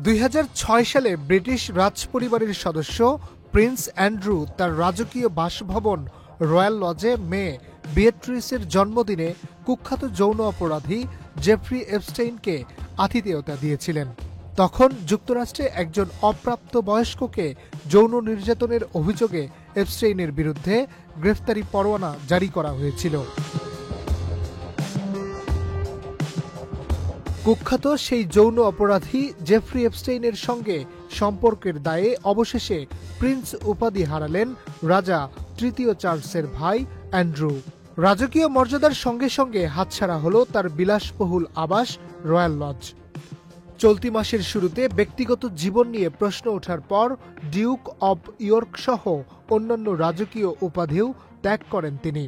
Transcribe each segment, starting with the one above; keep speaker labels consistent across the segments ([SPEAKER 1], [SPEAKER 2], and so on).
[SPEAKER 1] 2006 সালে ব্রিটিশ রাজপরিবারের সদস্য প্রিন্স অ্যান্ড্রু তার রাজকীয় বাসভবন রয়্যাল লজে মেয়ে বিয়েট্রিসের জন্মদিনে কুখ্যাত যৌন অপরাধী জেফ্রি এপস্টেইনকে আতিথেয়তা দিয়েছিলেন। তখন যুক্তরাষ্ট্রে একজন অপ্রাপ্তবয়স্ককে যৌন নির্যাতনের অভিযোগে এপস্টেইনের বিরুদ্ধে গ্রেফতারি পরোয়ানা জারি করা হয়েছিল। কুখ্যাত সেই যৌন অপরাধী জেফ্রি এপস্টেইনের সঙ্গে সম্পর্কের দায়ে অবশেষে প্রিন্স উপাধি হারালেন রাজা তৃতীয় চার্লসের ভাই অ্যান্ড্রু। রাজকীয় মর্যাদার সঙ্গে সঙ্গে হাতছাড়া হল তার বিলাসবহুল আবাস রয়্যাল লজ। চলতি মাসের শুরুতে ব্যক্তিগত জীবন নিয়ে প্রশ্ন ওঠার পর ডিউক অব ইয়র্ক সহ অন্যান্য রাজকীয় উপাধিও ত্যাগ করেন তিনি।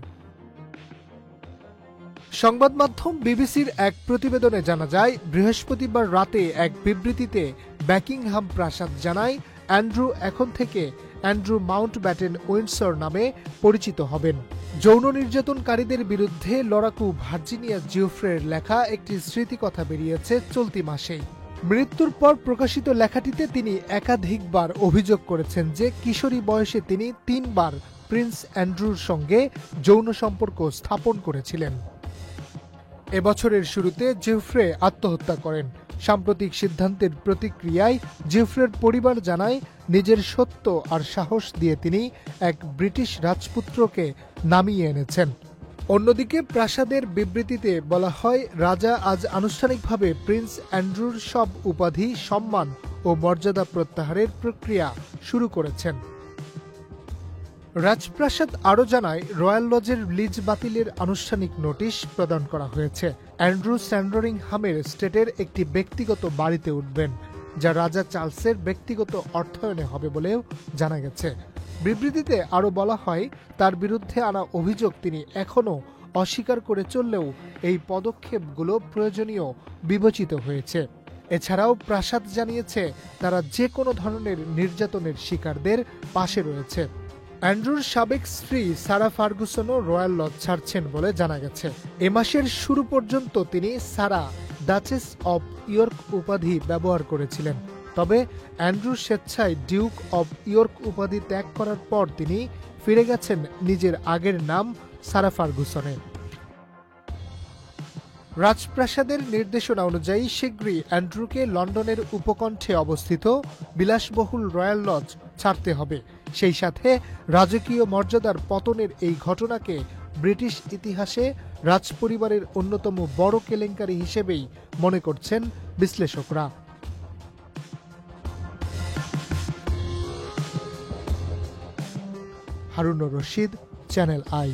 [SPEAKER 1] সংবাদ মাধ্যম বিবিসির এক প্রতিবেদনে জানা যায়, বৃহস্পতিবার রাতে এক বিবৃতিতে বাকিংহাম প্রাসাদ জানায় অ্যান্ড্রু এখন থেকে অ্যান্ড্রু মাউন্টব্যাটেন উইন্ডসর নামে পরিচিত হবেন। যৌন নির্যাতনকারীদের বিরুদ্ধে লড়াকু ভার্জিনিয়া জিওফ্রের লেখা একটি স্মৃতিকথা বেরিয়েছে চলতি মাসেই। মৃত্যুর পর প্রকাশিত লেখাটিতে তিনি একাধিকবার অভিযোগ করেছেন যে কিশোরী বয়সে তিনি 3 বার প্রিন্স অ্যান্ড্রুর সঙ্গে যৌন সম্পর্ক স্থাপন করেছিলেন। এবছরের শুরুতে জিওফ্রে আত্মহত্যা করেন। সাম্প্রতিক সিদ্ধান্তের প্রতিক্রিয়ায় জিওফ্রের পরিবার জানায়, নিজের সত্য আর সাহস দিয়ে তিনি এক ব্রিটিশ রাজপুত্রকে নামিয়ে এনেছেন। অন্যদিকে প্রাসাদের বিবৃতিতে বলা হয়, রাজা আজ আনুষ্ঠানিকভাবে প্রিন্স অ্যান্ড্রুর সব উপাধি, সম্মান ও মর্যাদা প্রত্যাহারের প্রক্রিয়া শুরু করেছেন। রাজপ্রাসাদ আরও জানায়, রয়্যাল লজের লিজ বাতিলের আনুষ্ঠানিক নোটিশ প্রদান করা হয়েছে। অ্যান্ড্রু স্যান্ডরিংহামের স্টেটের একটি ব্যক্তিগত বাড়িতে উঠবেন, যা রাজা চার্লসের ব্যক্তিগত অর্থায়নে হবে বলেও জানা গেছে। বিবৃতিতে আরও বলা হয়, তার বিরুদ্ধে আনা অভিযোগ তিনি এখনও অস্বীকার করে চললেও এই পদক্ষেপগুলো প্রয়োজনীয় বিবেচিত হয়েছে। এছাড়াও প্রাসাদ জানিয়েছে, তারা যে কোনো ধরনের নির্যাতনের শিকারদের পাশে রয়েছে। অ্যান্ড্রুর সাবেক স্ত্রী সারা ফার্গুসনও রয়্যাল লজ ছাড়ছেন বলে জানা গেছে। এ মাসের শুরু পর্যন্ত তিনি সারা ডাচেস অব ইয়র্ক উপাধি ব্যবহার করেছিলেন। তবে অ্যান্ড্রু স্বেচ্ছায় ডিউক অব ইয়র্ক উপাধি ত্যাগ করার পর তিনি ফিরে গেছেন নিজের আগের নাম সারা ফার্গুসনে। রাজপ্রাসাদের নির্দেশনা অনুযায়ী শীঘ্রই অ্যান্ড্রুকে লন্ডনের উপকণ্ঠে অবস্থিত বিলাসবহুল রয়্যাল লজ ছাড়তে হবে। সেই সাথে রাজকীয় মর্যাদার পতনের এই ঘটনাকে ব্রিটিশ ইতিহাসে রাজপরিবারের অন্যতম বড় কেলেঙ্কারি হিসেবেই মনে করছেন বিশ্লেষকরা। Harunur Rashid, channel I.